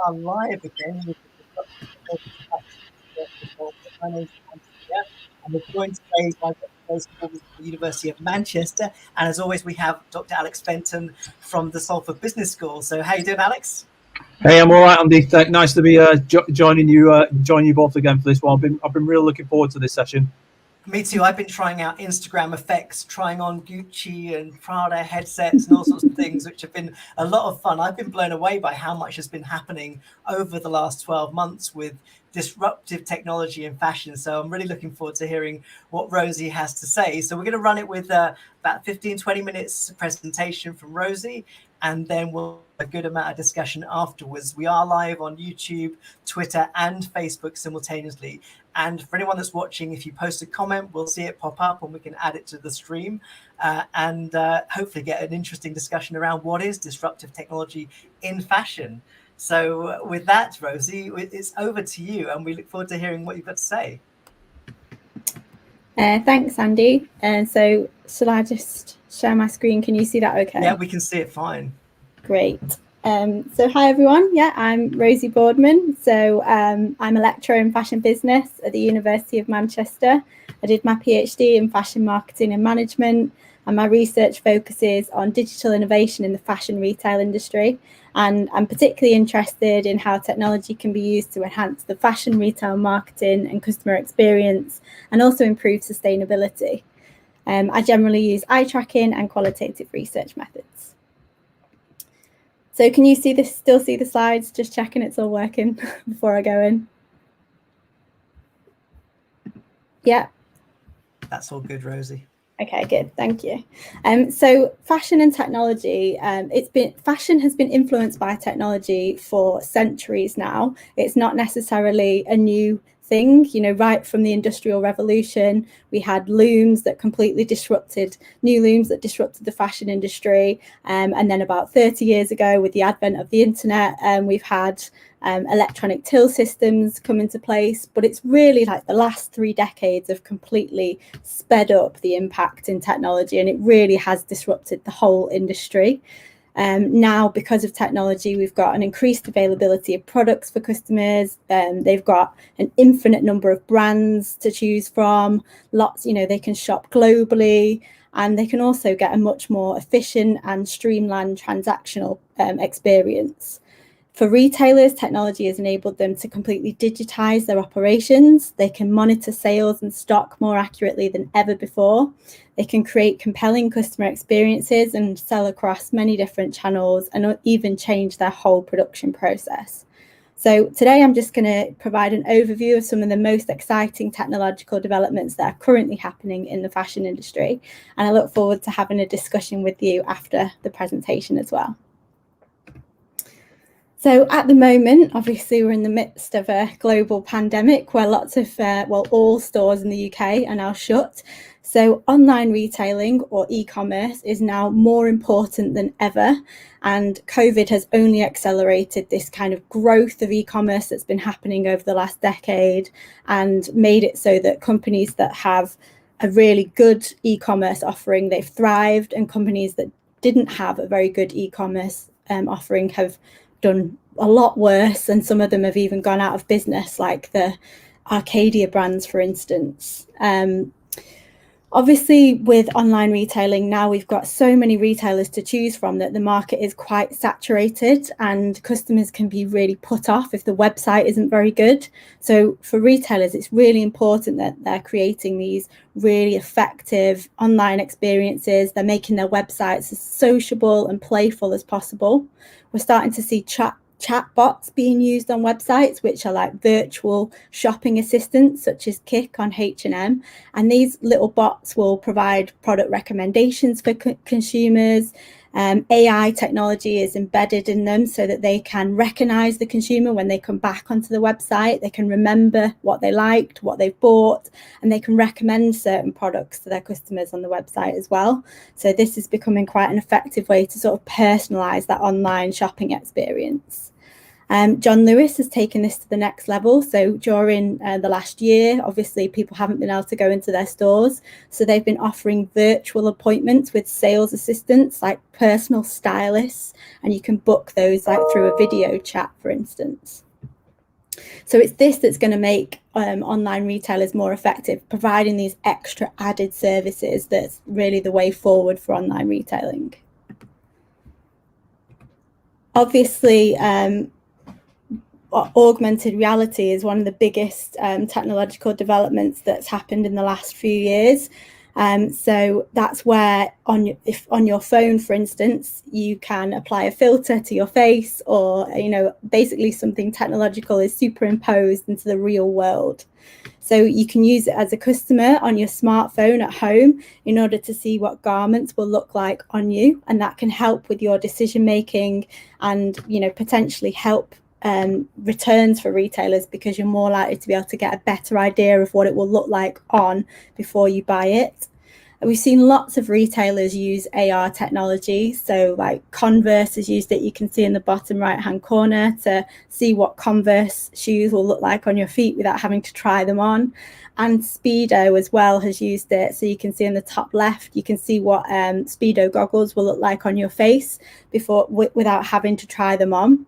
are live again with the Disruptive Technology Factory. My name is Miah, and we're joined today by Dr. Rosy Boardman from the University of Manchester. And as always, we have Dr. Alex Fenton from the Salford Business School. So how you doing, Alex? Hey, I'm all right, Andy. Nice to be joining you both again for this one. I've been really looking forward to this session. Me too. I've been trying out Instagram effects, trying on Gucci and Prada headsets and all sorts of things, which have been a lot of fun. I've been blown away by how much has been happening over the last 12 months with disruptive technology in fashion. So I'm really looking forward to hearing what Rosy has to say. So we're going to run it with about 15, 20 minutes presentation from Rosy, and then we'll have a good amount of discussion afterwards. We are live on YouTube, Twitter, and Facebook simultaneously. And for anyone that's watching, if you post a comment, we'll see it pop up and we can add it to the stream and hopefully get an interesting discussion around what is disruptive technology in fashion. So with that, Rosy, it's over to you, and we look forward to hearing what you've got to say. Thanks, Andy. So shall I just share my screen? Can you see that okay? Yeah, we can see it fine. Great. So hi everyone, I'm Rosy Boardman. So I'm a lecturer in fashion business at the University of Manchester. I did my PhD in fashion marketing and management, and my research focuses on digital innovation in the fashion retail industry. And I'm particularly interested in how technology can be used to enhance the fashion retail marketing and customer experience, and also improve sustainability. I generally use eye tracking and qualitative research methods. So can you still see the slides? Just checking it's all working before I go in. Yeah. That's all good, Rosy. Okay, good. Thank you. So fashion and technology, fashion has been influenced by technology for centuries now. It's not necessarily a new thing, right from the Industrial Revolution, we had looms that completely disrupted the fashion industry. And then about 30 years ago, with the advent of the internet, we've had electronic till systems come into place, but it's really like the last 3 decades have completely sped up the impact in technology, and it really has disrupted the whole industry. Now, because of technology, we've got an increased availability of products for customers. They've got an infinite number of brands to choose from. Lots, they can shop globally, and they can also get a much more efficient and streamlined transactional experience. For retailers, technology has enabled them to completely digitize their operations. They can monitor sales and stock more accurately than ever before. They can create compelling customer experiences and sell across many different channels, and even change their whole production process. So today I'm just going to provide an overview of some of the most exciting technological developments that are currently happening in the fashion industry. And I look forward to having a discussion with you after the presentation as well. So at the moment, obviously, we're in the midst of a global pandemic where lots of, all stores in the UK are now shut. So online retailing, or e-commerce, is now more important than ever. And COVID has only accelerated this kind of growth of e-commerce that's been happening over the last decade, and made it so that companies that have a really good e-commerce offering, they've thrived, and companies that didn't have a very good e-commerce offering have done a lot worse, and some of them have even gone out of business, like the Arcadia brands, for instance. Obviously, with online retailing, now we've got so many retailers to choose from that the market is quite saturated, and customers can be really put off if the website isn't very good. So for retailers, it's really important that they're creating these really effective online experiences. They're making their websites as sociable and playful as possible. We're starting to see chatbots being used on websites, which are like virtual shopping assistants, such as Kik on H&M. And these little bots will provide product recommendations for consumers. AI technology is embedded in them so that they can recognize the consumer when they come back onto the website. They can remember what they liked, what they've bought, and they can recommend certain products to their customers on the website as well. So this is becoming quite an effective way to sort of personalize that online shopping experience. John Lewis has taken this to the next level. So during the last year, obviously people haven't been able to go into their stores. So they've been offering virtual appointments with sales assistants, like personal stylists, and you can book those like through a video chat, for instance. So it's this that's going to make online retailers more effective, providing these extra added services. That's really the way forward for online retailing. Obviously, augmented reality is one of the biggest technological developments that's happened in the last few years. So that's where if on your phone, for instance, you can apply a filter to your face, or basically something technological is superimposed into the real world. So you can use it as a customer on your smartphone at home in order to see what garments will look like on you, and that can help with your decision making and potentially help returns for retailers, because you're more likely to be able to get a better idea of what it will look like on before you buy it. We've seen lots of retailers use AR technology. So like Converse has used it. You can see in the bottom right hand corner to see what Converse shoes will look like on your feet without having to try them on. And Speedo as well has used it. So you can see in the top left, you can see what Speedo goggles will look like on your face without having to try them on.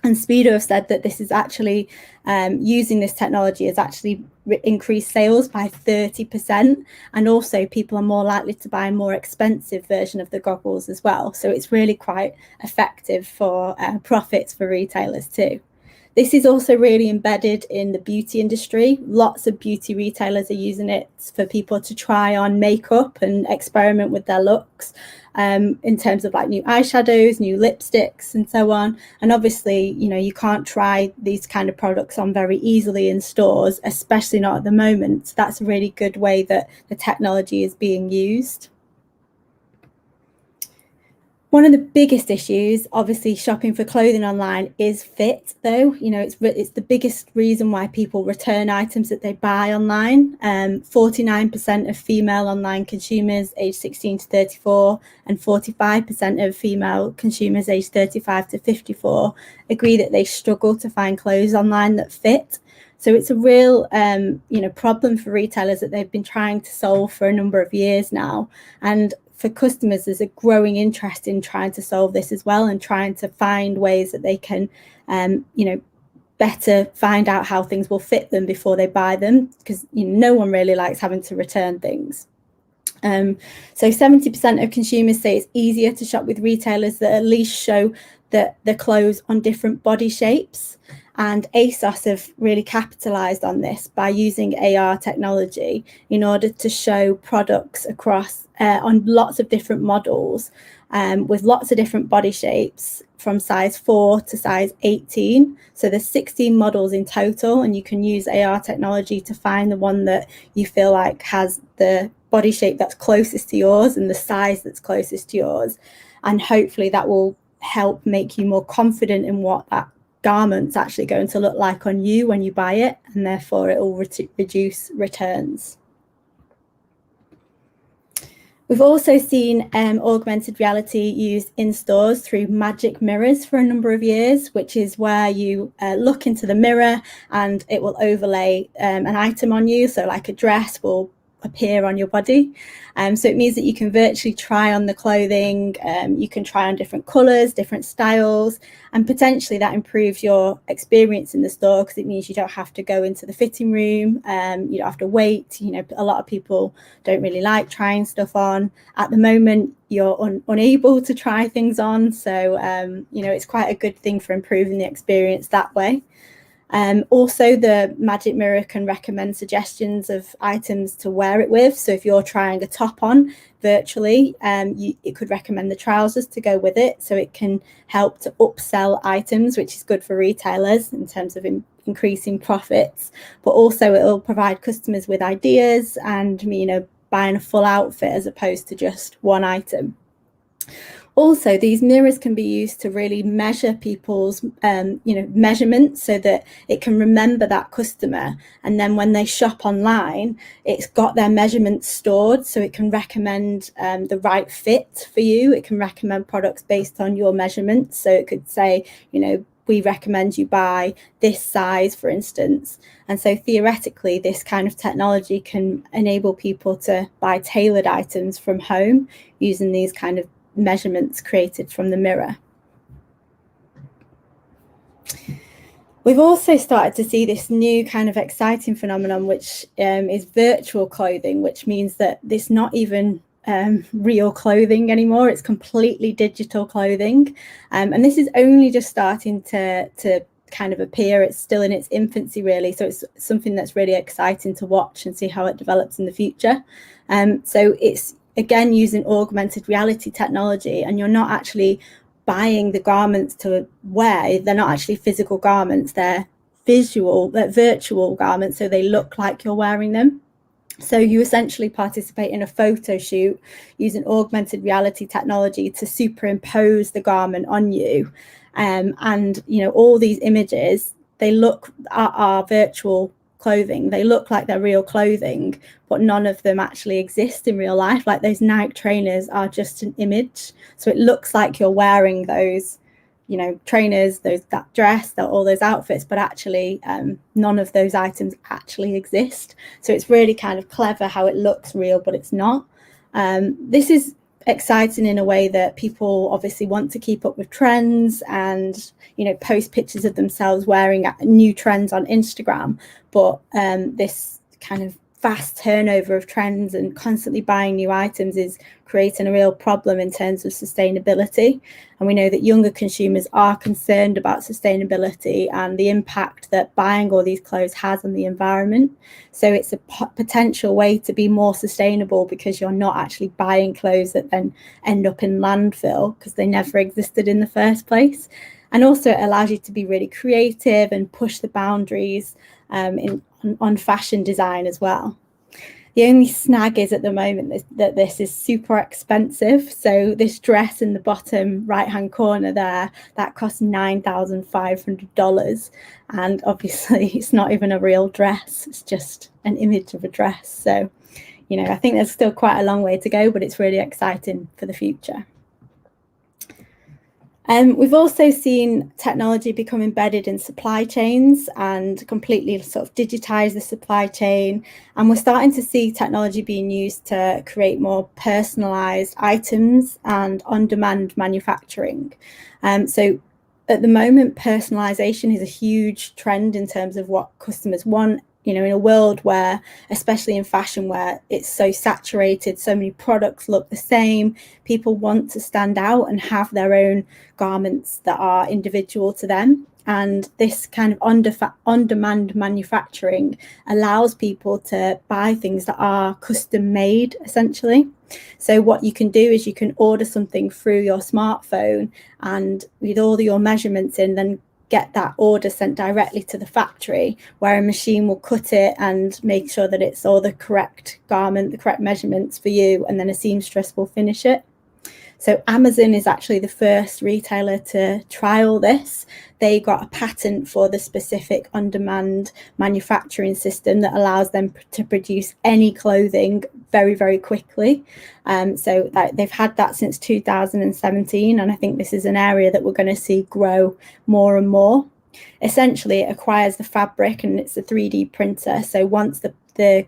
And Speedo have said that this is actually using this technology has actually increased sales by 30%, and also people are more likely to buy a more expensive version of the goggles as well. So it's really quite effective for profits for retailers too. This is also really embedded in the beauty industry. Lots of beauty retailers are using it for people to try on makeup and experiment with their looks, in terms of like new eyeshadows, new lipsticks, and so on. And obviously, you can't try these kind of products on very easily in stores, especially not at the moment. So that's a really good way that the technology is being used. One of the biggest issues, obviously, shopping for clothing online is fit, though. It's the biggest reason why people return items that they buy online. 49% of female online consumers aged 16 to 34 and 45% of female consumers aged 35 to 54 agree that they struggle to find clothes online that fit. So it's a real, problem for retailers that they've been trying to solve for a number of years now. And for customers, there's a growing interest in trying to solve this as well, and trying to find ways that they can, better find out how things will fit them before they buy them, because no one really likes having to return things. So 70% of consumers say it's easier to shop with retailers that at least show the clothes on different body shapes. And ASOS have really capitalized on this by using AR technology in order to show products across on lots of different models, with lots of different body shapes from size 4 to size 18. So there's 16 models in total, and you can use AR technology to find the one that you feel like has the body shape that's closest to yours and the size that's closest to yours. And hopefully that will help make you more confident in what that garment's actually going to look like on you when you buy it, and therefore it will reduce returns. We've also seen augmented reality used in stores through magic mirrors for a number of years, which is where you look into the mirror and it will overlay an item on you. So like a dress will appear on your body. So it means that you can virtually try on the clothing, you can try on different colours, different styles, and potentially that improves your experience in the store, because it means you don't have to go into the fitting room, you don't have to wait. A lot of people don't really like trying stuff on. At the moment, you're unable to try things on, so it's quite a good thing for improving the experience that way. Also, the magic mirror can recommend suggestions of items to wear it with. So if you're trying a top on virtually, it could recommend the trousers to go with it. So it can help to upsell items, which is good for retailers in terms of increasing profits. But also it will provide customers with ideas and, buying a full outfit as opposed to just one item. Also, these mirrors can be used to really measure people's, measurements, so that it can remember that customer. And then when they shop online, it's got their measurements stored, so it can recommend the right fit for you. It can recommend products based on your measurements. So it could say, we recommend you buy this size, for instance. And so theoretically, this kind of technology can enable people to buy tailored items from home using these kind of measurements created from the mirror. We've also started to see this new kind of exciting phenomenon, which is virtual clothing, which means that it's not even real clothing anymore. It's completely digital clothing. And this is only just starting to kind of appear. It's still in its infancy, really. So it's something that's really exciting to watch and see how it develops in the future. So it's, again, using augmented reality technology, and you're not actually buying the garments to wear. They're not actually physical garments, they're virtual garments, so they look like you're wearing them. So you essentially participate in a photo shoot using augmented reality technology to superimpose the garment on you. And you know, all these images, they look are virtual clothing. They look like they're real clothing, but none of them actually exist in real life. Like those Nike trainers are just an image. So it looks like you're wearing those, you know, trainers, that dress, all those outfits, but actually none of those items actually exist. So it's really kind of clever how it looks real, but it's not. This is exciting in a way that people obviously want to keep up with trends and, you know, post pictures of themselves wearing new trends on Instagram. But this kind of fast turnover of trends and constantly buying new items is creating a real problem in terms of sustainability. And we know that younger consumers are concerned about sustainability and the impact that buying all these clothes has on the environment. So it's a potential way to be more sustainable, because you're not actually buying clothes that then end up in landfill because they never existed in the first place. And also it allows you to be really creative and push the boundaries on fashion design as well. The only snag is at the moment that this is super expensive. So this dress in the bottom right-hand corner there, that costs $9,500. And obviously it's not even a real dress. It's just an image of a dress. So, you know, I think there's still quite a long way to go, but it's really exciting for the future. We've also seen technology become embedded in supply chains and completely sort of digitize the supply chain. And we're starting to see technology being used to create more personalized items and on-demand manufacturing. So at the moment, personalization is a huge trend in terms of what customers want. You know, in a world where, especially in fashion, where it's so saturated, so many products look the same, people want to stand out and have their own garments that are individual to them. And this kind of on-demand manufacturing allows people to buy things that are custom made, essentially. So what you can do is you can order something through your smartphone, and with all your measurements in, then get that order sent directly to the factory, where a machine will cut it and make sure that it's all the correct garment, the correct measurements for you, and then a seamstress will finish it. So Amazon is actually the first retailer to trial this. They got a patent for the specific on-demand manufacturing system that allows them to produce any clothing very, very quickly. So they've had that since 2017, and I think this is an area that we're going to see grow more and more. Essentially, it acquires the fabric and it's a 3D printer. So once the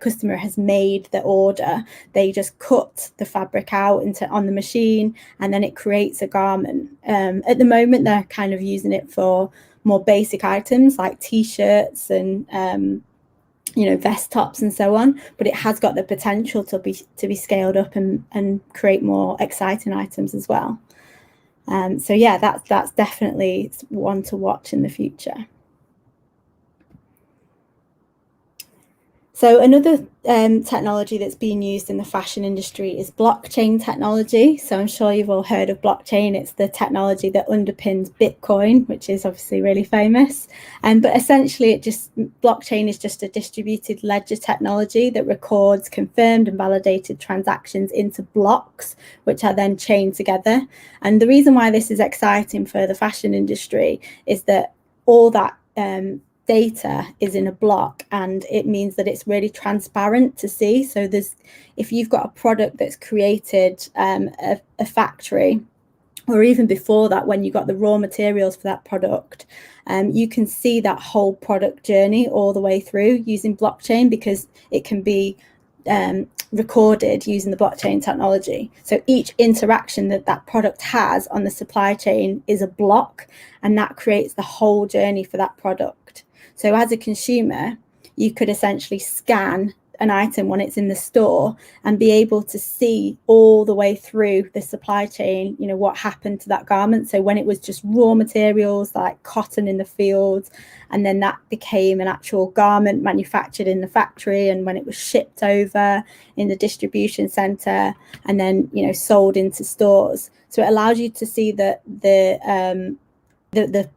customer has made the order, they just cut the fabric out on the machine, and then it creates a garment. At the moment, they're kind of using it for more basic items like t-shirts and you know, vest tops and so on, but it has got the potential to be scaled up and create more exciting items as well. So yeah, that's definitely one to watch in the future. So another technology that's being used in the fashion industry is blockchain technology. So I'm sure you've all heard of blockchain. It's the technology that underpins Bitcoin, which is obviously really famous. But essentially, blockchain is just a distributed ledger technology that records confirmed and validated transactions into blocks, which are then chained together. And the reason why this is exciting for the fashion industry is that all that data is in a block, and it means that it's really transparent to see. So if you've got a product that's created a factory or even before that, when you got the raw materials for that product, you can see that whole product journey all the way through using blockchain, because it can be recorded using the blockchain technology. So each interaction that that product has on the supply chain is a block, and that creates the whole journey for that product. So as a consumer, you could essentially scan an item when it's in the store and be able to see all the way through the supply chain, you know, what happened to that garment. So when it was just raw materials like cotton in the fields, and then that became an actual garment manufactured in the factory, and when it was shipped over in the distribution center, and then, you know, sold into stores. So it allows you to see that the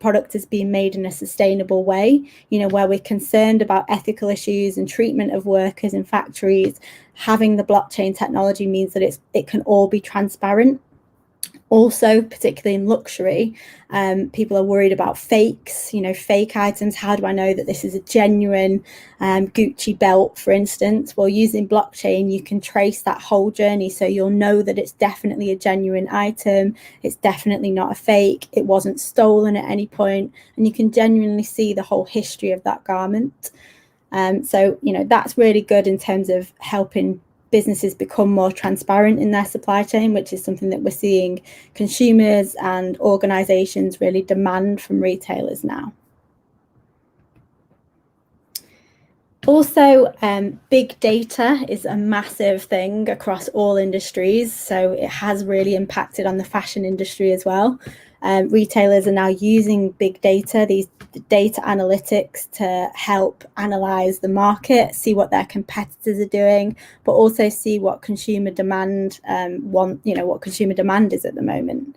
product is being made in a sustainable way, you know, where we're concerned about ethical issues and treatment of workers in factories. Having the blockchain technology means that it can all be transparent. Also, particularly in luxury, people are worried about fakes, you know, fake items. How do I know that this is a genuine Gucci belt, for instance? Well, using blockchain, you can trace that whole journey. So you'll know that it's definitely a genuine item. It's definitely not a fake. It wasn't stolen at any point. And you can genuinely see the whole history of that garment. So, you know, that's really good in terms of helping businesses become more transparent in their supply chain, which is something that we're seeing consumers and organizations really demand from retailers now. Also, big data is a massive thing across all industries. So it has really impacted on the fashion industry as well. Retailers are now using big data, these data analytics, to help analyze the market, see what their competitors are doing, but also see what consumer demand what consumer demand is at the moment.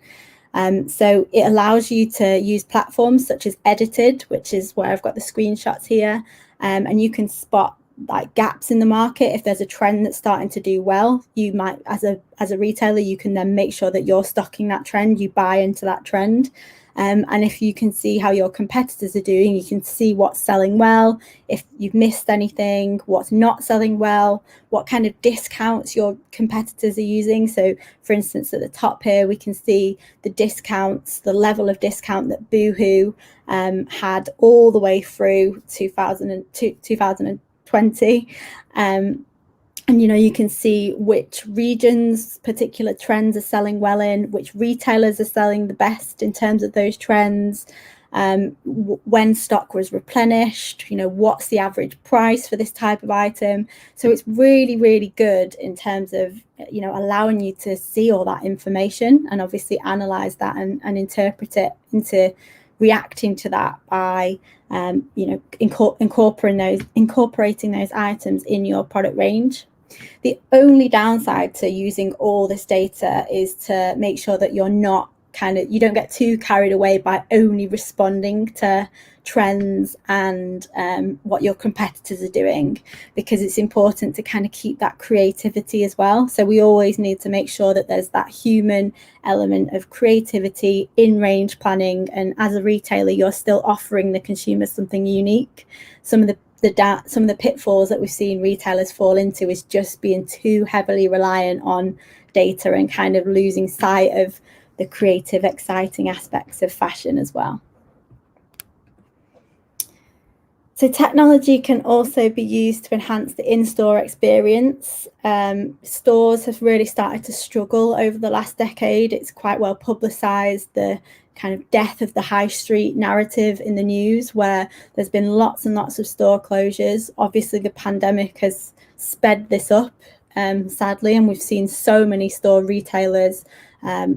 So it allows you to use platforms such as Edited, which is where I've got the screenshots here, and you can spot like gaps in the market. If there's a trend that's starting to do well, you might, as a retailer, you can then make sure that you're stocking that trend, you buy into that trend. And if you can see how your competitors are doing, you can see what's selling well, if you've missed anything, what's not selling well, what kind of discounts your competitors are using. So for instance, at the top here, we can see the discounts, the level of discount that Boohoo had all the way through 2020. And, you know, you can see which regions particular trends are selling well in, which retailers are selling the best in terms of those trends, when stock was replenished, you know, what's the average price for this type of item. So it's really, really good in terms of, you know, allowing you to see all that information and obviously analyze that and interpret it into reacting to that by incorporating those items in your product range. The only downside to using all this data is to make sure that you don't get too carried away by only responding to trends and what your competitors are doing, because it's important to kind of keep that creativity as well. So we always need to make sure that there's that human element of creativity in range planning, and as a retailer, you're still offering the consumer something unique. Some of the pitfalls that we've seen retailers fall into is just being too heavily reliant on data and kind of losing sight of the creative, exciting aspects of fashion as well. So technology can also be used to enhance the in-store experience. Stores have really started to struggle over the last decade. It's quite well publicised, the kind of death of the high street narrative in the news, where there's been lots and lots of store closures. Obviously, the pandemic has sped this up, sadly, and we've seen so many store retailers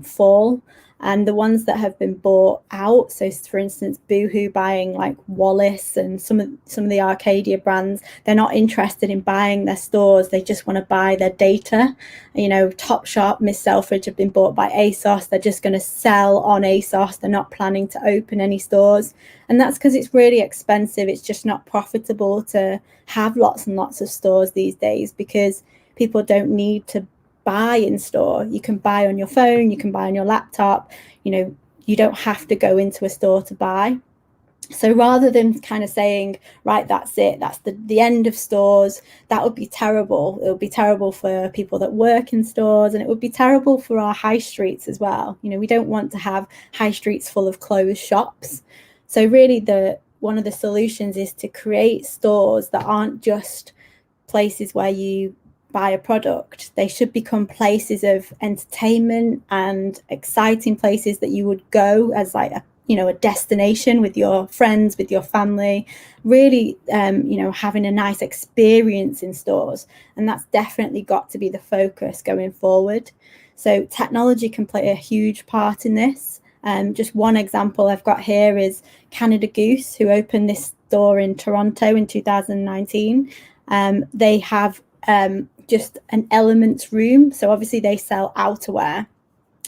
fall. And the ones that have been bought out, so for instance, Boohoo buying like Wallace and some of the Arcadia brands, they're not interested in buying their stores. They just want to buy their data. You know, Topshop, Miss Selfridge have been bought by ASOS. They're just going to sell on ASOS. They're not planning to open any stores. And that's because it's really expensive. It's just not profitable to have lots and lots of stores these days, because people don't need to buy in store. You can buy on your phone, you can buy on your laptop. You know, you don't have to go into a store to buy. So rather than kind of saying, right, that's it, that's the end of stores, that would be terrible. It would be terrible for people that work in stores, and it would be terrible for our high streets as well. You know, we don't want to have high streets full of closed shops. So really one of the solutions is to create stores that aren't just places where you buy a product. They should become places of entertainment and exciting places that you would go as like a destination with your friends, with your family, really, having a nice experience in stores. And that's definitely got to be the focus going forward. So technology can play a huge part in this. Just one example I've got here is Canada Goose, who opened this store in Toronto in 2019. They have just an Elements room. So obviously they sell outerwear.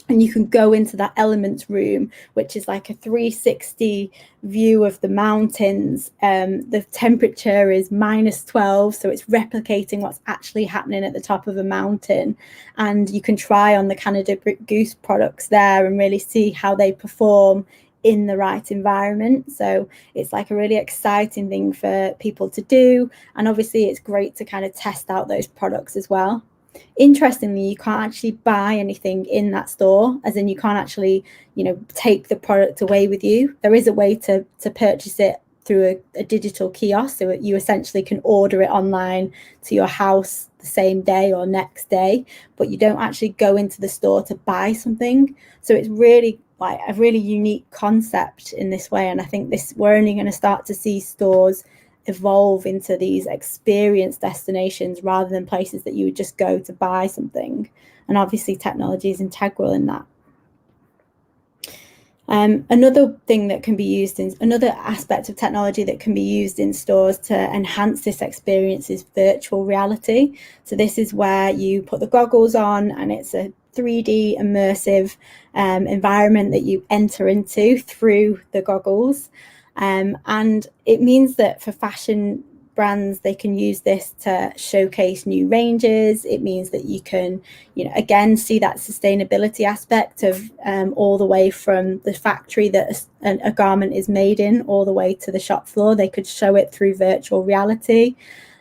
And you can go into that Elements room, which is like a 360 view of the mountains. The temperature is -12, so it's replicating what's actually happening at the top of a mountain. And you can try on the Canada Goose products there and really see how they perform in the right environment. So it's like a really exciting thing for people to do. And obviously it's great to kind of test out those products as well. Interestingly, you can't actually buy anything in that store, as in you can't actually, take the product away with you. There is a way to purchase it through a digital kiosk, so you essentially can order it online to your house the same day or next day, but you don't actually go into the store to buy something. So it's really like a really unique concept in this way, and I think we're only going to start to see stores evolve into these experience destinations rather than places that you would just go to buy something. And obviously technology is integral in that. Another thing that can be used in another aspect of technology that can be used in stores to enhance this experience is virtual reality. So this is where you put the goggles on and it's a 3D immersive environment that you enter into through the goggles. And it means that for fashion brands, they can use this to showcase new ranges. It means that you can, again, see that sustainability aspect of all the way from the factory that a garment is made in all the way to the shop floor. They could show it through virtual reality.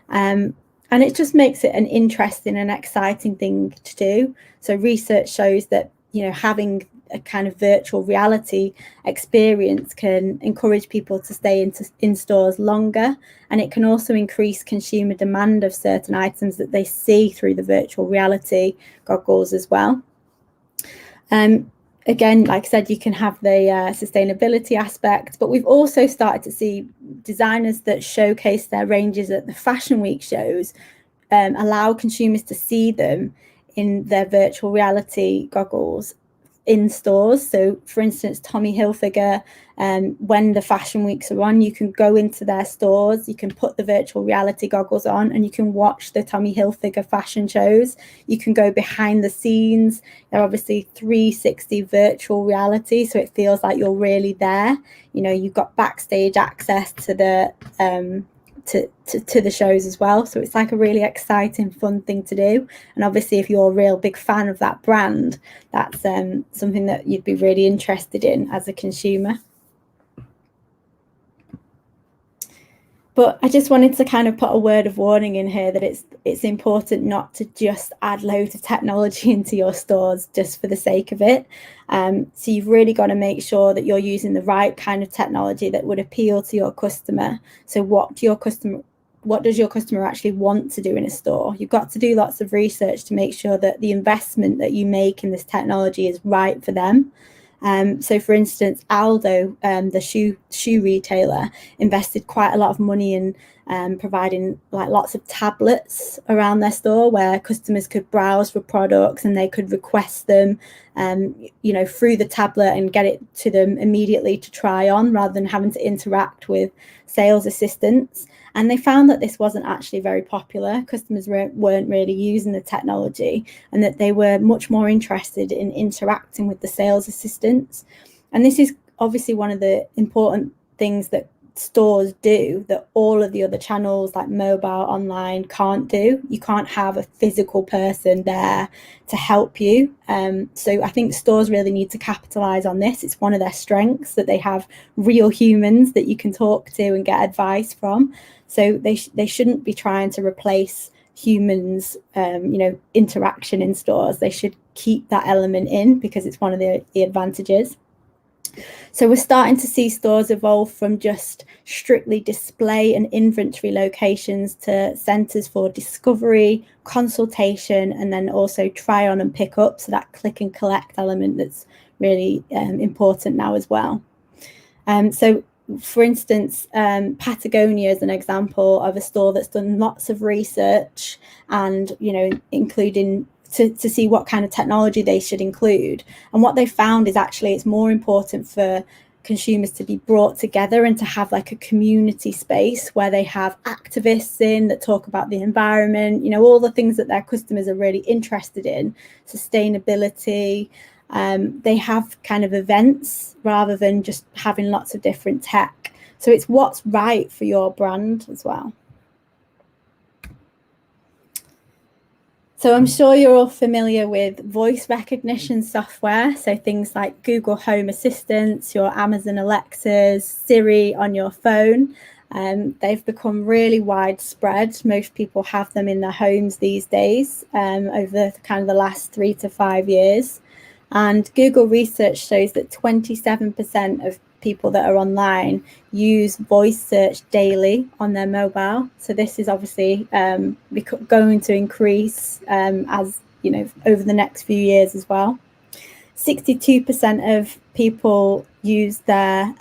And it just makes it an interesting and exciting thing to do. So research shows that, having a kind of virtual reality experience can encourage people to stay in stores longer, and it can also increase consumer demand of certain items that they see through the virtual reality goggles as well. Again, like I said, you can have the sustainability aspect, but we've also started to see designers that showcase their ranges at the Fashion Week shows allow consumers to see them in their virtual reality goggles in stores. So for instance, Tommy Hilfiger, when the fashion weeks are on, you can go into their stores, you can put the virtual reality goggles on and you can watch the Tommy Hilfiger fashion shows. You can go behind the scenes. They're obviously 360 virtual reality, so it feels like you're really there. You've got backstage access to the to the shows as well. So it's like a really exciting, fun thing to do. And obviously, if you're a real big fan of that brand, that's something that you'd be really interested in as a consumer. But I just wanted to kind of put a word of warning in here that it's important not to just add loads of technology into your stores just for the sake of it. So you've really got to make sure that you're using the right kind of technology that would appeal to your customer. So what does your customer actually want to do in a store? You've got to do lots of research to make sure that the investment that you make in this technology is right for them. So for instance, Aldo, the shoe retailer, invested quite a lot of money in providing like lots of tablets around their store where customers could browse for products and they could request them, through the tablet and get it to them immediately to try on rather than having to interact with sales assistants. And they found that this wasn't actually very popular. Customers weren't really using the technology and that they were much more interested in interacting with the sales assistants. And this is obviously one of the important things that stores do that all of the other channels like mobile, online can't do. You can't have a physical person there to help you. So I think stores really need to capitalize on this. It's one of their strengths that they have real humans that you can talk to and get advice from. So they shouldn't be trying to replace humans, interaction in stores. They should keep that element in because it's one of the advantages. So we're starting to see stores evolve from just strictly display and inventory locations to centres for discovery, consultation, and then also try on and pick up. So that click and collect element that's really important now as well. So for instance, Patagonia is an example of a store that's done lots of research and, including to see what kind of technology they should include. And what they found is actually it's more important for consumers to be brought together and to have like a community space where they have activists in that talk about the environment, all the things that their customers are really interested in, sustainability. They have kind of events rather than just having lots of different tech. So it's what's right for your brand as well. So I'm sure you're all familiar with voice recognition software. So things like Google Home Assistants, your Amazon Alexas, Siri on your phone. They've become really widespread. Most people have them in their homes these days over kind of the last 3 to 5 years. And Google research shows that 27% of people that are online use voice search daily on their mobile. So this is obviously going to increase as over the next few years as well. 62% of people use their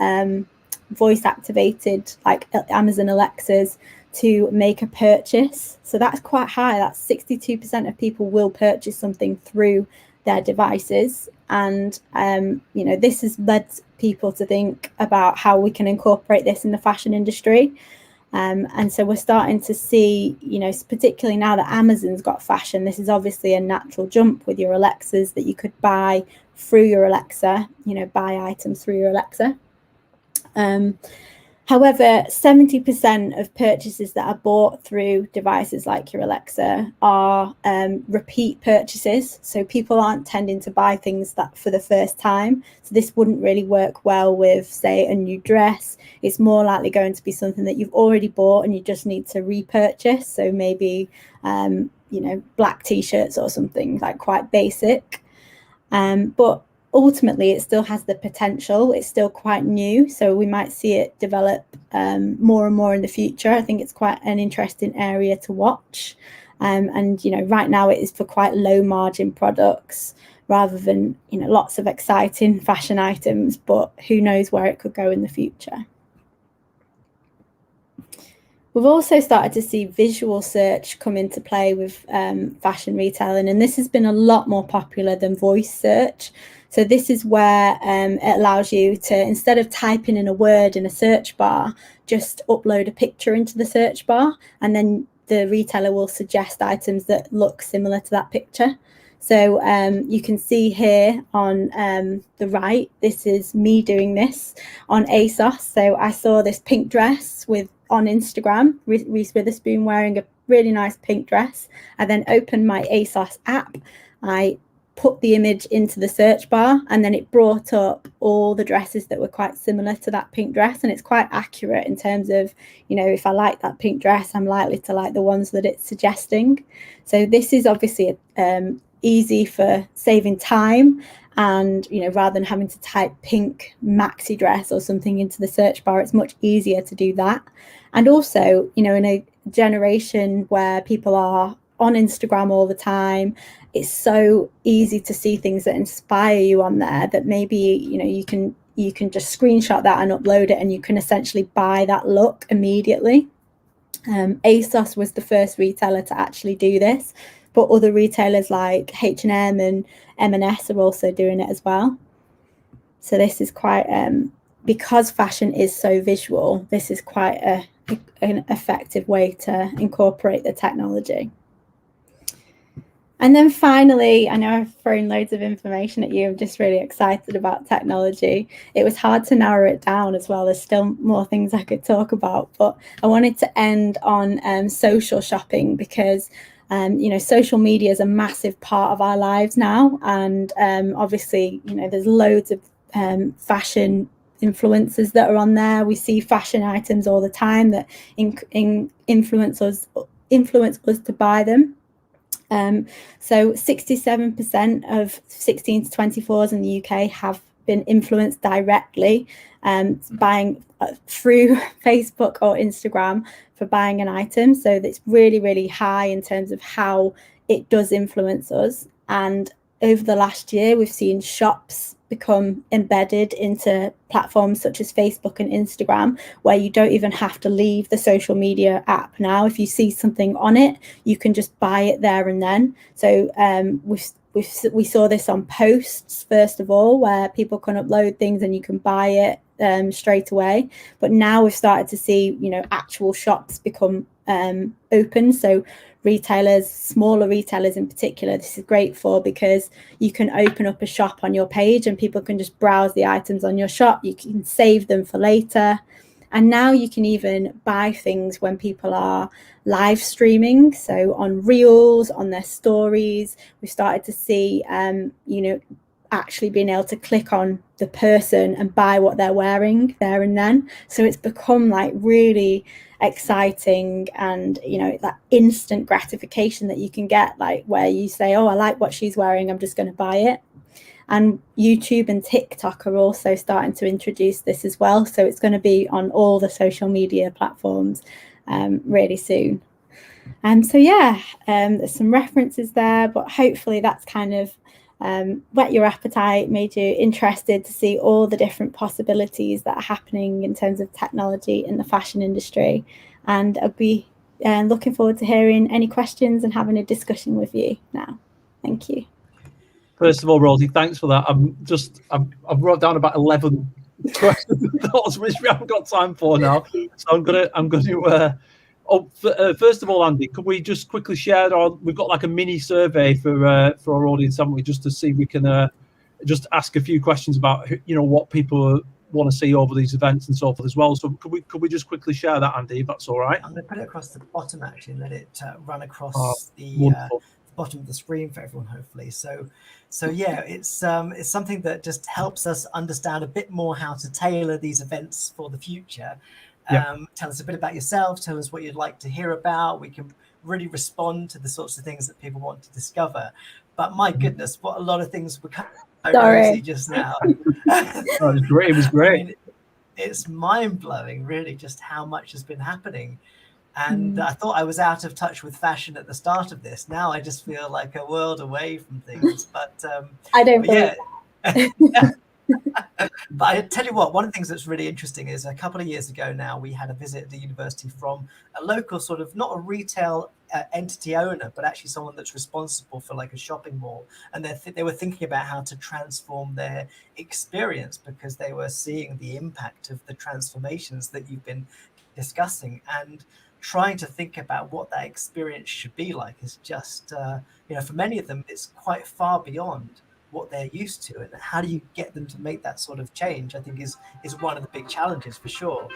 voice activated like Amazon Alexas to make a purchase. So that's quite high. That's 62% of people will purchase something through their devices. And this has led people to think about how we can incorporate this in the fashion industry. And so we're starting to see, particularly now that Amazon's got fashion, this is obviously a natural jump with your Alexas that you could buy through your Alexa, buy items through your Alexa. However, 70% of purchases that are bought through devices like your Alexa are repeat purchases. So people aren't tending to buy things that for the first time. So this wouldn't really work well with, say, a new dress. It's more likely going to be something that you've already bought and you just need to repurchase. So maybe, black T-shirts or something like quite basic. But ultimately, it still has the potential. It's still quite new, so we might see it develop more and more in the future. I think it's quite an interesting area to watch. And right now it is for quite low margin products rather than lots of exciting fashion items. But who knows where it could go in the future. We've also started to see visual search come into play with fashion retailing, and this has been a lot more popular than voice search. So this is where it allows you to, instead of typing in a word in a search bar, just upload a picture into the search bar, and then the retailer will suggest items that look similar to that picture. So you can see here on the right, this is me doing this on ASOS. So I saw this pink dress on Instagram, Reese Witherspoon wearing a really nice pink dress. I then opened my ASOS app. I put the image into the search bar, and then it brought up all the dresses that were quite similar to that pink dress. And it's quite accurate in terms of, if I like that pink dress, I'm likely to like the ones that it's suggesting. So this is obviously easy for saving time. And, rather than having to type pink maxi dress or something into the search bar, it's much easier to do that. And also, in a generation where people are on Instagram all the time, it's so easy to see things that inspire you on there that maybe, you can just screenshot that and upload it, and you can essentially buy that look immediately. ASOS was the first retailer to actually do this, but other retailers like H&M and M&S are also doing it as well. So this is quite, because fashion is so visual, this is quite an effective way to incorporate the technology. And then finally, I know I've thrown loads of information at you. I'm just really excited about technology. It was hard to narrow it down as well. There's still more things I could talk about, but I wanted to end on social shopping because social media is a massive part of our lives now. And obviously, there's loads of fashion influencers that are on there. We see fashion items all the time that influence us to buy them. So 67% of 16 to 24s in the UK have been influenced directly buying through Facebook or Instagram for buying an item. So that's really, really high in terms of how it does influence us. And over the last year, we've seen shops become embedded into platforms such as Facebook and Instagram, where you don't even have to leave the social media app now. If you see something on it, you can just buy it there and then. So we saw this on posts, first of all, where people can upload things and you can buy it straight away. But now we've started to see, actual shops become open. So retailers, smaller retailers in particular, this is great for, because you can open up a shop on your page and people can just browse the items on your shop. You can save them for later. And now you can even buy things when people are live streaming. So on Reels, on their stories, we started to see, actually being able to click on the person and buy what they're wearing there and then. So it's become like really exciting, and that instant gratification that you can get, like where you say, oh, I like what she's wearing, I'm just going to buy it. And YouTube and TikTok are also starting to introduce this as well. So it's going to be on all the social media platforms really soon. There's some references there, but hopefully that's kind of whet your appetite, made you interested to see all the different possibilities that are happening in terms of technology in the fashion industry. And I'll be looking forward to hearing any questions and having a discussion with you now. Thank you. First of all, Rosy, thanks for that. I've wrote down about 11 questions and thoughts which we haven't got time for now. So I'm gonna. First of all, Andy, could we just quickly share we've got like a mini survey for our audience, haven't we? Just to see if we can just ask a few questions about what people want to see over these events and so forth as well. So could we just quickly share that, Andy, if that's all right? I'm going to put it across the bottom actually and let it run across the bottom of the screen for everyone, hopefully. So yeah, it's something that just helps us understand a bit more how to tailor these events for the future. Tell us a bit about yourself, tell us what you'd like to hear about. We can really respond to the sorts of things that people want to discover. But my goodness, what a lot of things were Rosy just now. It was great. It was great. I mean, it's mind-blowing, really, just how much has been happening. And I thought I was out of touch with fashion at the start of this. Now I just feel like a world away from things. But I don't believe that. But I tell you what, one of the things that's really interesting is a couple of years ago now, we had a visit at the university from a local sort of, not a retail entity owner, but actually someone that's responsible for like a shopping mall. And they were thinking about how to transform their experience because they were seeing the impact of the transformations that you've been discussing. And trying to think about what that experience should be like is just, for many of them, it's quite far beyond what they're used to, and how do you get them to make that sort of change, I think is one of the big challenges for sure.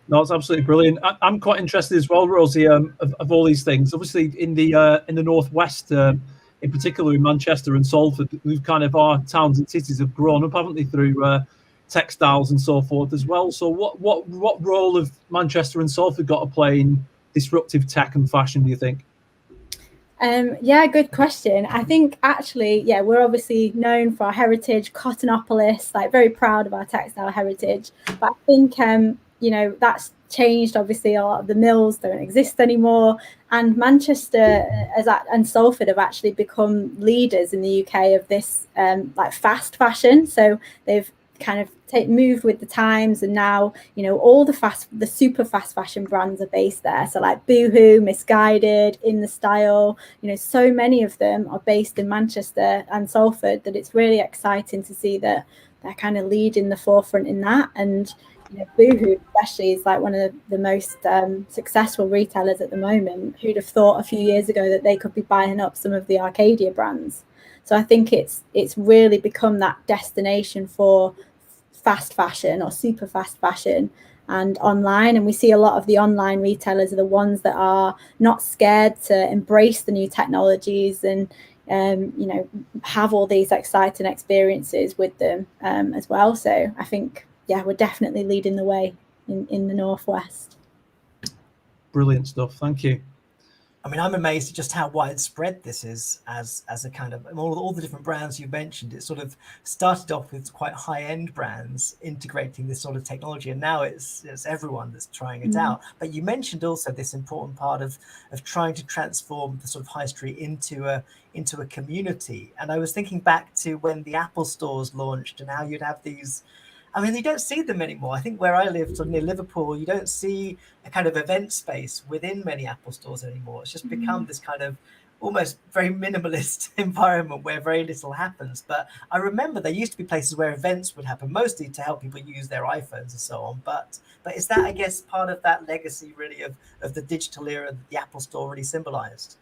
No, it's absolutely brilliant. I'm quite interested as well, Rosy, of all these things. Obviously, in the northwest, in particular in Manchester and Salford, we've kind of, our towns and cities have grown up, haven't they, through textiles and so forth as well. So what role have Manchester and Salford got to play in disruptive tech and fashion, do you think? Good question. I think actually, we're obviously known for our heritage, Cottonopolis, like very proud of our textile heritage. But I think, that's changed. Obviously, a lot of the mills don't exist anymore. And Manchester and Salford have actually become leaders in the UK of this like fast fashion. So they've kind of moved with the times, and now all the super fast fashion brands are based there. So like Boohoo, Misguided, In the Style, so many of them are based in Manchester and Salford that it's really exciting to see that they're kind of leading the forefront in that. And Boohoo especially is like one of the most successful retailers at the moment. Who'd have thought a few years ago that they could be buying up some of the Arcadia brands? So I think it's really become that destination for fast fashion or super fast fashion and online. And we see a lot of the online retailers are the ones that are not scared to embrace the new technologies and have all these exciting experiences with them as well. So I think, yeah, we're definitely leading the way in the Northwest. Brilliant stuff. Thank you. I mean, I'm amazed at just how widespread this is as a kind of all the different brands you mentioned. It sort of started off with quite high-end brands integrating this sort of technology, and now it's everyone that's trying it out. But you mentioned also this important part of trying to transform the sort of high street into a community. And I was thinking back to when the Apple stores launched and how you'd have these. I mean, you don't see them anymore. I think where I live, sort of near Liverpool, you don't see a kind of event space within many Apple stores anymore. It's just become this kind of almost very minimalist environment where very little happens. But I remember there used to be places where events would happen, mostly to help people use their iPhones and so on. But is that, I guess, part of that legacy really of the digital era that the Apple store really symbolized?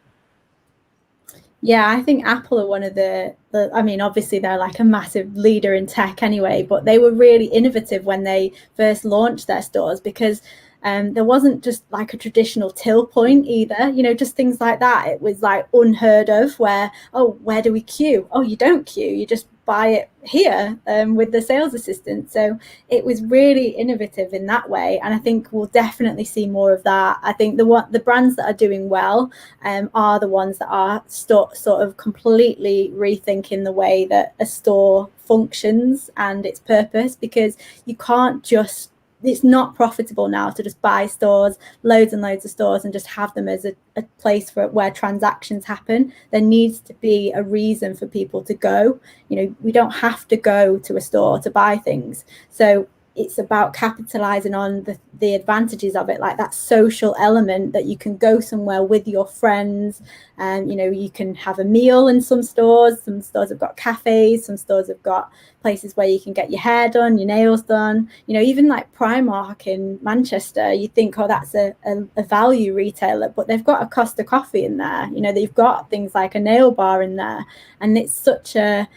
Yeah, I think Apple are one of the I mean, obviously they're like a massive leader in tech anyway, but they were really innovative when they first launched their stores because there wasn't just like a traditional till point either, just things like that. It was like unheard of where do we queue? Oh, you don't queue, you just buy it here with the sales assistant. So it was really innovative in that way, and I think we'll definitely see more of that. I think the brands that are doing well are the ones that are sort of completely rethinking the way that a store functions and its purpose, because you can't just it's not profitable now to just buy stores, loads and loads of stores, and just have them as a place where transactions happen. There needs to be a reason for people to go. We don't have to go to a store to buy things. So it's about capitalizing on the advantages of it, like that social element that you can go somewhere with your friends and you can have a meal in some stores have got cafes, some stores have got places where you can get your hair done, your nails done, even like Primark in Manchester. You think, oh, that's a value retailer, but they've got a Costa coffee in there. They've got things like a nail bar in there, and it's such a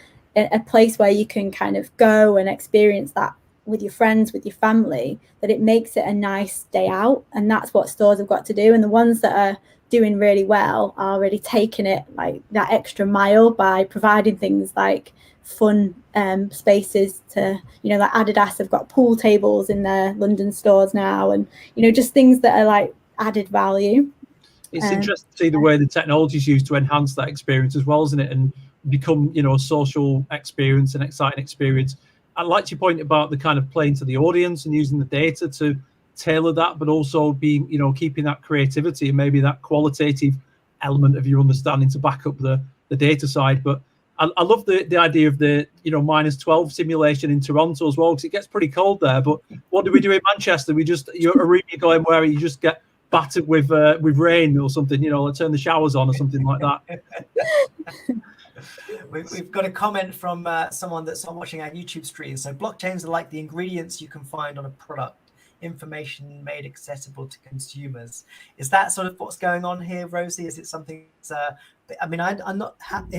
place where you can kind of go and experience that with your friends, with your family, that it makes it a nice day out. And that's what stores have got to do. And the ones that are doing really well are really taking it like that extra mile by providing things like fun spaces to, like Adidas have got pool tables in their London stores now, and just things that are like added value. It's interesting to see the way the technology is used to enhance that experience as well, isn't it? And become, a social experience, an exciting experience. I like your point about the kind of playing to the audience and using the data to tailor that, but also being, keeping that creativity and maybe that qualitative element of your understanding to back up the data side. But I love the idea of the, -12 simulation in Toronto as well, because it gets pretty cold there. But what do we do in Manchester? You're a room you go in where you just get battered with rain or something, like turn the showers on or something like that. We've got a comment from someone that's watching our YouTube stream. So blockchains are like the ingredients you can find on a product, information made accessible to consumers. Is that sort of what's going on here, Rosie? Is it something I'm not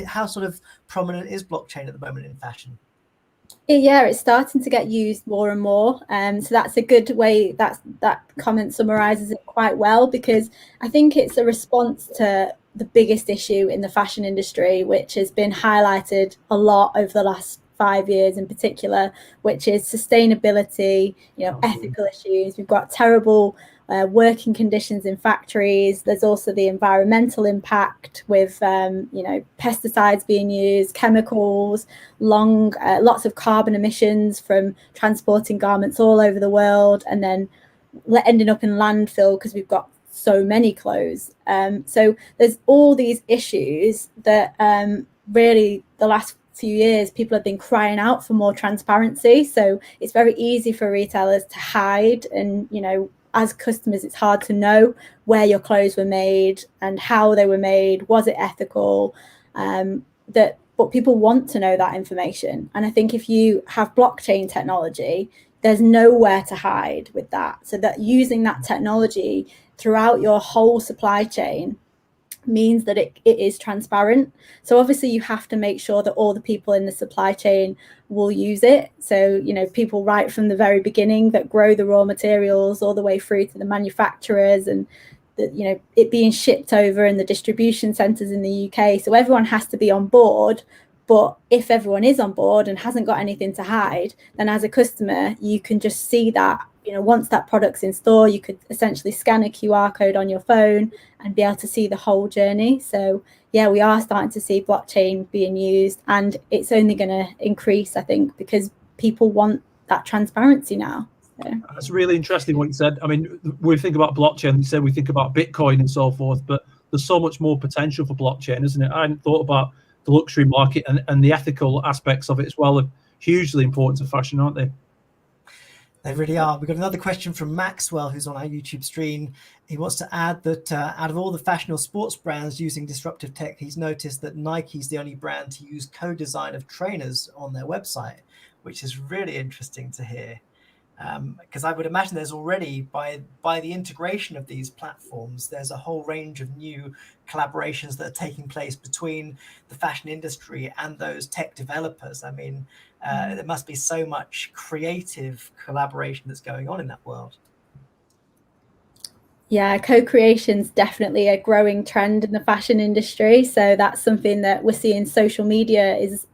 how sort of prominent is blockchain at the moment in fashion? Yeah, it's starting to get used more and more. So that's a good way. That comment summarizes it quite well, because I think it's a response to the biggest issue in the fashion industry, which has been highlighted a lot over the last 5 years in particular, which is sustainability, ethical issues. We've got terrible working conditions in factories. There's also the environmental impact with, pesticides being used, chemicals, lots of carbon emissions from transporting garments all over the world, and then ending up in landfill because we've got so many clothes. So there's all these issues that really the last few years people have been crying out for more transparency. So it's very easy for retailers to hide, and as customers it's hard to know where your clothes were made and how they were made, was it ethical, but people want to know that information. And I think if you have blockchain technology, there's nowhere to hide with that. So that using that technology throughout your whole supply chain means that it is transparent. So obviously you have to make sure that all the people in the supply chain will use it. So, you know, people right from the very beginning that grow the raw materials all the way through to the manufacturers, and the, you know, it being shipped over in the distribution centers in the UK. So everyone has to be on board. But if everyone is on board and hasn't got anything to hide, then as a customer, you can just see that, you know, once that product's in store, you could essentially scan a QR code on your phone and be able to see the whole journey. So yeah, we are starting to see blockchain being used, and it's only going to increase, I think, because people want that transparency now. So. That's really interesting what you said. I mean, we think about blockchain, you said we think about Bitcoin and so forth, but there's so much more potential for blockchain, isn't it? I hadn't thought about the luxury market and the ethical aspects of it as well are hugely important to fashion, aren't they? They really are. We've got another question from Maxwell, who's on our YouTube stream. He wants to add that out of all the fashion or sports brands using disruptive tech, he's noticed that Nike's the only brand to use co-design of trainers on their website, which is really interesting to hear. Because I would imagine there's already, by the integration of these platforms, there's a whole range of new collaborations that are taking place between the fashion industry and those tech developers. I mean, there must be so much creative collaboration that's going on in that world. Yeah, co-creation is definitely a growing trend in the fashion industry. So that's something that we're seeing. Social media is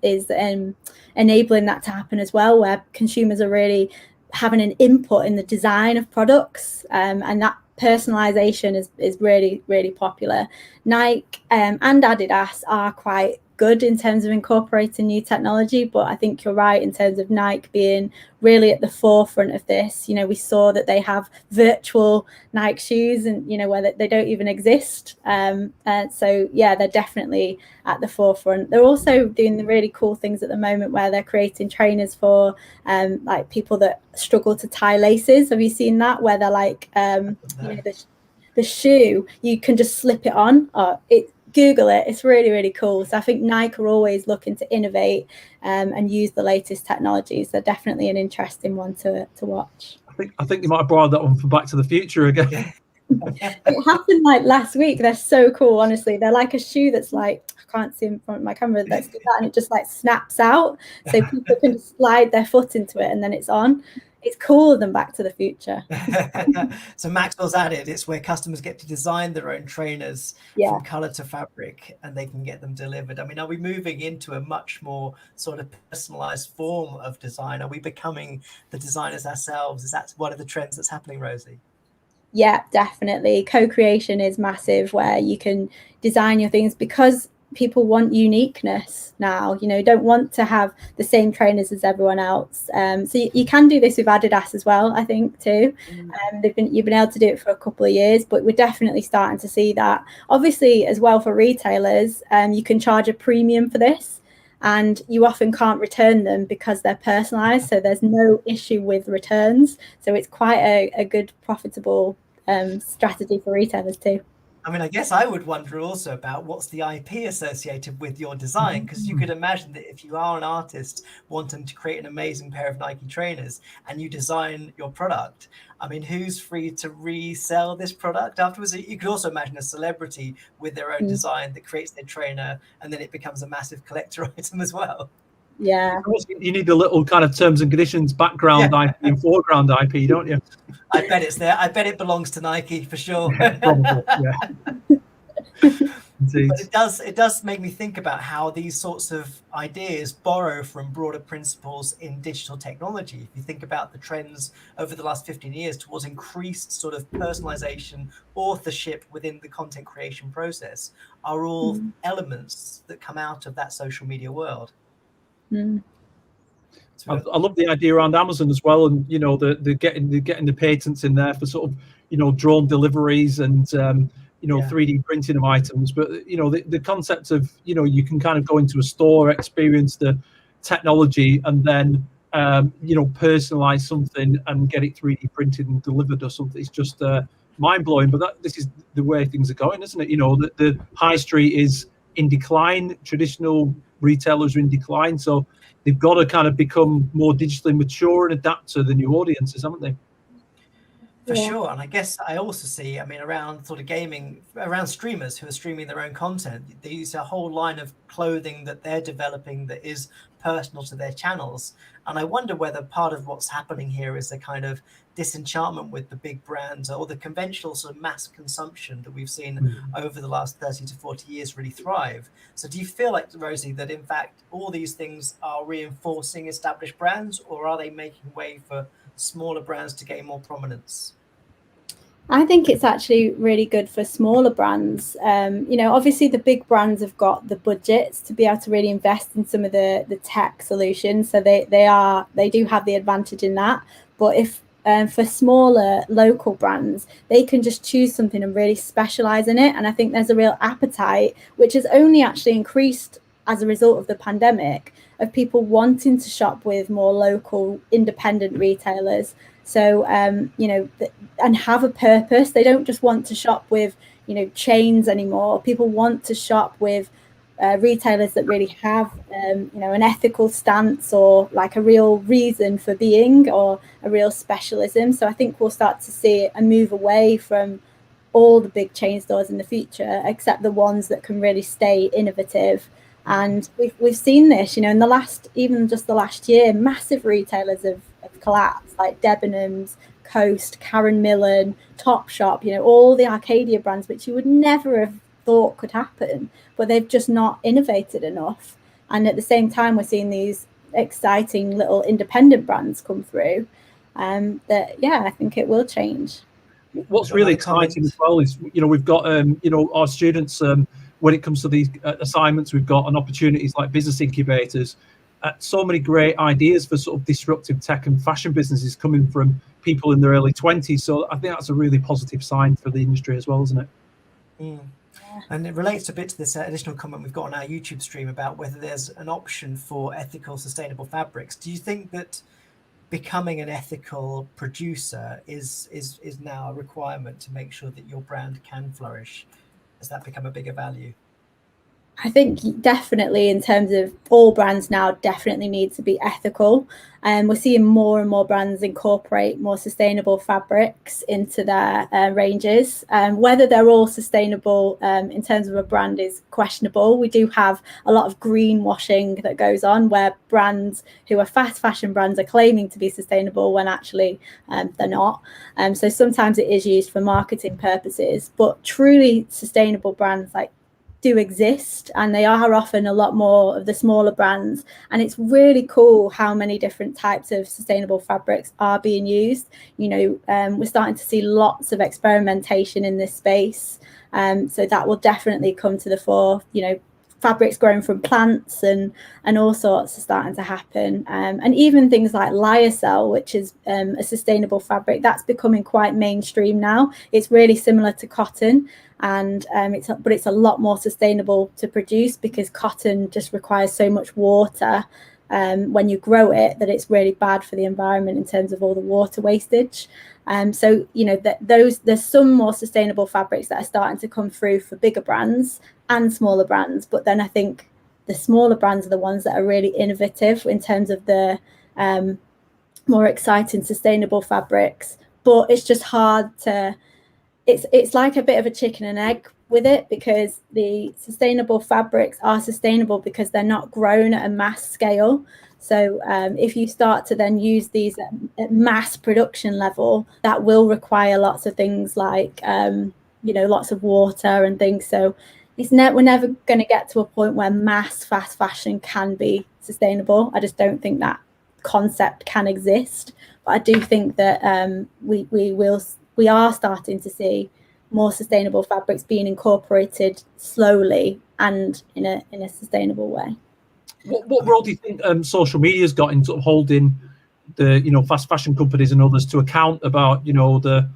enabling that to happen as well, where consumers are really having an input in the design of products, and that personalization is really, really popular. Nike and Adidas are quite good in terms of incorporating new technology, but I think you're right in terms of Nike being really at the forefront of this. You know, we saw that they have virtual Nike shoes, and you know, where they don't even exist. So yeah, they're definitely at the forefront. They're also doing the really cool things at the moment where they're creating trainers for like people that struggle to tie laces. Have you seen that? Where they're like, you know, the shoe, you can just slip it on. Google it. It's really, really cool. So I think Nike are always looking to innovate and use the latest technologies. They're definitely an interesting one to watch. I think you might have borrowed that one from Back to the Future again. It happened like last week. They're so cool, honestly. They're like a shoe that's like, I can't see in front of my camera, that's that, and it just like snaps out. So people can just slide their foot into it and then it's on. It's cooler than Back to the Future. So Maxwell's added, it's where customers get to design their own trainers from color to fabric, and they can get them delivered. I mean, are we moving into a much more sort of personalized form of design? Are we becoming the designers ourselves? Is that one of the trends that's happening, Rosie? Yeah, definitely. Co-creation is massive, where you can design your things because people want uniqueness now. You know, don't want to have the same trainers as everyone else. So you can do this with Adidas as well, I think, too. You've been able to do it for a couple of years, but we're definitely starting to see that. Obviously, as well for retailers, you can charge a premium for this, and you often can't return them because they're personalized. So there's no issue with returns. So it's quite a good, profitable strategy for retailers too. I mean, I guess I would wonder also about what's the IP associated with your design, because you could imagine that if you are an artist wanting to create an amazing pair of Nike trainers and you design your product, I mean, who's free to resell this product afterwards? You could also imagine a celebrity with their own design that creates their trainer, and then it becomes a massive collector item as well. Yeah, you need a little kind of terms and conditions background IP and foreground IP, don't you? I bet it's there. I bet it belongs to Nike for sure. Probably, yeah. But it does make me think about how these sorts of ideas borrow from broader principles in digital technology. If you think about the trends over the last 15 years towards increased sort of personalization, authorship within the content creation process, are all elements that come out of that social media world. I love the idea around Amazon as well, and you know, they're getting the patents in there for sort of, you know, drone deliveries and you know, 3D printing of items. But you know, the concept of, you know, you can kind of go into a store, experience the technology, and then you know, personalize something and get it 3D printed and delivered or something. It's just mind blowing. But this is the way things are going, isn't it? You know, the high street is in decline. Traditional retailers are in decline, so they've got to kind of become more digitally mature and adapt to the new audiences, haven't they? For sure. And I guess I also see, I mean, around sort of gaming, around streamers who are streaming their own content, they use a whole line of clothing that they're developing that is personal to their channels. And I wonder whether part of what's happening here is a kind of disenchantment with the big brands or the conventional sort of mass consumption that we've seen over the last 30 to 40 years really thrive. So do you feel like, Rosy, that in fact all these things are reinforcing established brands, or are they making way for smaller brands to gain more prominence? I think it's actually really good for smaller brands. Obviously the big brands have got the budgets to be able to really invest in some of the tech solutions, so they do have the advantage in that. But if for smaller local brands, they can just choose something and really specialize in it. And I think there's a real appetite, which has only actually increased as a result of the pandemic, of people wanting to shop with more local independent retailers. So, and have a purpose. They don't just want to shop with, chains anymore. People want to shop with retailers that really have, an ethical stance, or like a real reason for being, or a real specialism. So I think we'll start to see a move away from all the big chain stores in the future, except the ones that can really stay innovative. And we've seen this, in the last year, massive retailers have collapsed, like Debenhams, Coast, Karen Millen, Topshop, all the Arcadia brands, which you would never have thought could happen, but they've just not innovated enough. And at the same time, we're seeing these exciting little independent brands come through. I think it will change. What's really exciting as well is, we've got, our students, when it comes to these assignments, we've got an opportunities like business incubators. So many great ideas for sort of disruptive tech and fashion businesses coming from people in their early 20s. So I think that's a really positive sign for the industry as well, isn't it? And it relates a bit to this additional comment we've got on our YouTube stream about whether there's an option for ethical, sustainable fabrics. Do you think that becoming an ethical producer is now a requirement to make sure that your brand can flourish? Has that become a bigger value? I think definitely, in terms of all brands now definitely need to be ethical, and we're seeing more and more brands incorporate more sustainable fabrics into their ranges. Whether they're all sustainable in terms of a brand is questionable. We do have a lot of greenwashing that goes on, where brands who are fast fashion brands are claiming to be sustainable when actually they're not. So sometimes it is used for marketing purposes, but truly sustainable brands do exist, and they are often a lot more of the smaller brands. And it's really cool how many different types of sustainable fabrics are being used. We're starting to see lots of experimentation in this space, so that will definitely come to the fore. Fabrics grown from plants and all sorts are starting to happen, and even things like lyocell, which is a sustainable fabric, that's becoming quite mainstream now. It's really similar to cotton, and it's a lot more sustainable to produce, because cotton just requires so much water when you grow it, that it's really bad for the environment in terms of all the water wastage. So there's some more sustainable fabrics that are starting to come through for bigger brands and smaller brands, but then I think the smaller brands are the ones that are really innovative in terms of the more exciting sustainable fabrics. But it's just hard to, it's like a bit of a chicken and egg with it, because the sustainable fabrics are sustainable because they're not grown at a mass scale. So if you start to then use these at mass production level, that will require lots of things like lots of water and things. So we're never going to get to a point where mass fast fashion can be sustainable. I just don't think that concept can exist. But I do think that we are starting to see more sustainable fabrics being incorporated slowly and in a sustainable way. What role do you think social media's got in sort of holding the fast fashion companies and others to account about their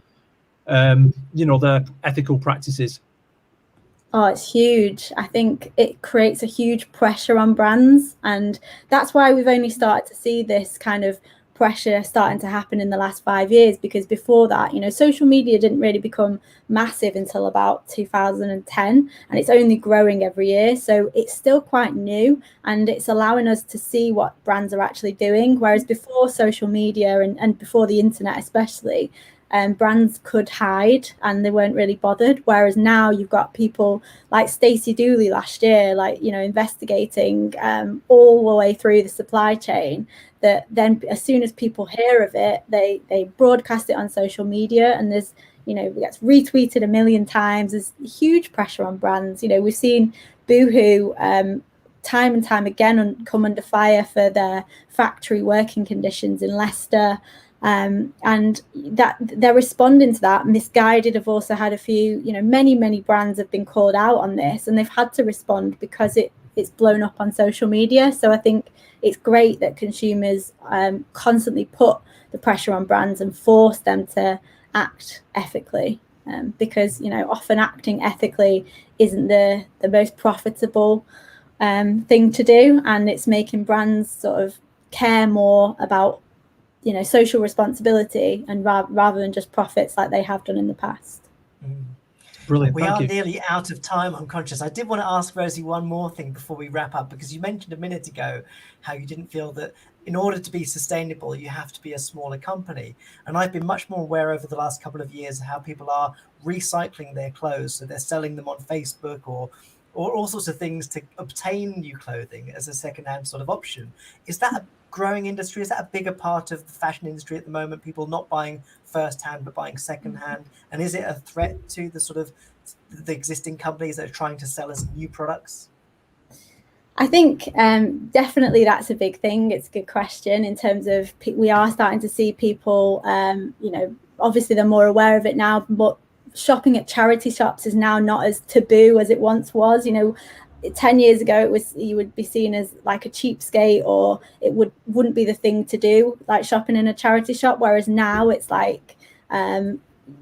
ethical practices? Oh, it's huge. I think it creates a huge pressure on brands, and that's why we've only started to see this kind of pressure starting to happen in the last 5 years, because before that, you know, social media didn't really become massive until about 2010, and it's only growing every year. So it's still quite new, and it's allowing us to see what brands are actually doing. Whereas before social media and before the internet especially, brands could hide and they weren't really bothered. Whereas now you've got people like Stacey Dooley last year, like, you know, investigating all the way through the supply chain, that then as soon as people hear of it, they broadcast it on social media, and there's, you know, it gets retweeted a million times. There's huge pressure on brands. You know, we've seen Boohoo time and time again come under fire for their factory working conditions in Leicester. And that they're responding to that. Misguided have also had a few, you know, many brands have been called out on this, and they've had to respond because it's blown up on social media. So I think it's great that consumers constantly put the pressure on brands and force them to act ethically, because, you know, often acting ethically isn't the most profitable thing to do, and it's making brands sort of care more about, you know, social responsibility and rather than just profits like they have done in the past. Brilliant. We are nearly out of time, I'm conscious. I did want to ask Rosy one more thing before we wrap up, because you mentioned a minute ago how you didn't feel that in order to be sustainable, you have to be a smaller company. And I've been much more aware over the last couple of years how people are recycling their clothes. So they're selling them on Facebook or all sorts of things to obtain new clothing as a secondhand sort of option. Is that a growing industry? Is that a bigger part of the fashion industry at the moment? People not buying firsthand but buying secondhand? And is it a threat to the sort of the existing companies that are trying to sell us new products? I think definitely that's a big thing. It's a good question in terms of we are starting to see people, you know, obviously they're more aware of it now, but shopping at charity shops is now not as taboo as it once was. You know, 10 years ago it was, you would be seen as like a cheapskate, or it wouldn't be the thing to do, like shopping in a charity shop, whereas now it's like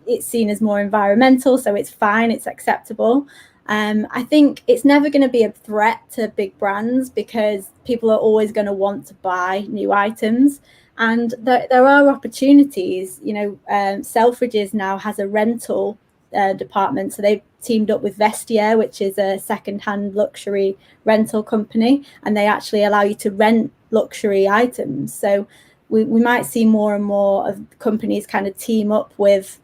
it's seen as more environmental, so it's fine, it's acceptable. I think it's never going to be a threat to big brands because people are always going to want to buy new items. And there are opportunities. You know, Selfridges now has a rental department. So they've teamed up with Vestiaire, which is a second-hand luxury rental company, and they actually allow you to rent luxury items. So we might see more and more of companies kind of team up with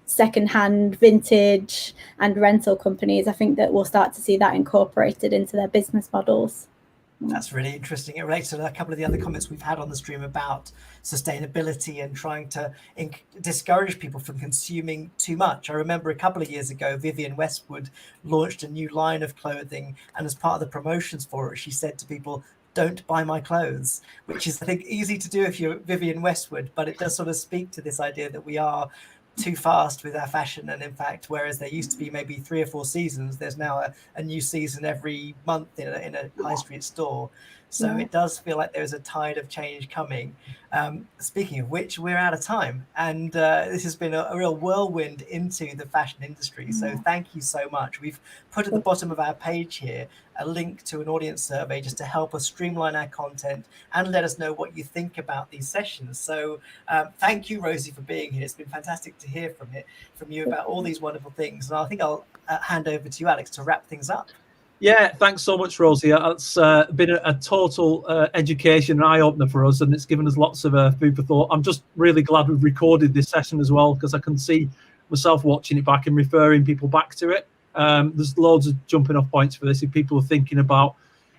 second-hand, vintage and rental companies. I think that we'll start to see that incorporated into their business models. That's really interesting. It relates to a couple of the other comments we've had on the stream about sustainability and trying to discourage people from consuming too much. I remember a couple of years ago, Vivienne Westwood launched a new line of clothing, and as part of the promotions for it, she said to people, "Don't buy my clothes," which is, I think, easy to do if you're Vivienne Westwood, but it does sort of speak to this idea that we are too fast with our fashion. And in fact, whereas there used to be maybe 3 or 4 seasons, there's now a new season every month in a high street store. So it does feel like there's a tide of change coming. Speaking of which, we're out of time, and this has been a real whirlwind into the fashion industry. So thank you so much. We've put at the bottom of our page here a link to an audience survey just to help us streamline our content and let us know what you think about these sessions. So thank you, Rosy, for being here. It's been fantastic to hear from you about all these wonderful things. And I think I'll hand over to you, Alex, to wrap things up. Yeah, thanks so much, Rosy. It's been a total education and eye-opener for us, and it's given us lots of food for thought. I'm just really glad we've recorded this session as well, because I can see myself watching it back and referring people back to it. There's loads of jumping off points for this if people are thinking about,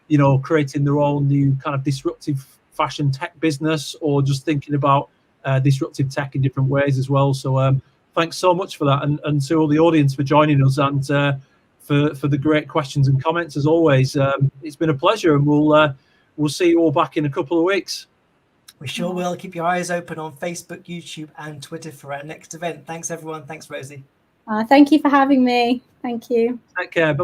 you know, creating their own new kind of disruptive fashion tech business, or just thinking about disruptive tech in different ways as well. So thanks so much for that, and to all the audience for joining us, and for the great questions and comments as always. It's been a pleasure, and we'll see you all back in a couple of weeks. We sure will. Keep your eyes open on Facebook, YouTube and Twitter for our next event. Thanks everyone. Thanks, Rosy. Thank you for having me. Thank you. Take care. Bye.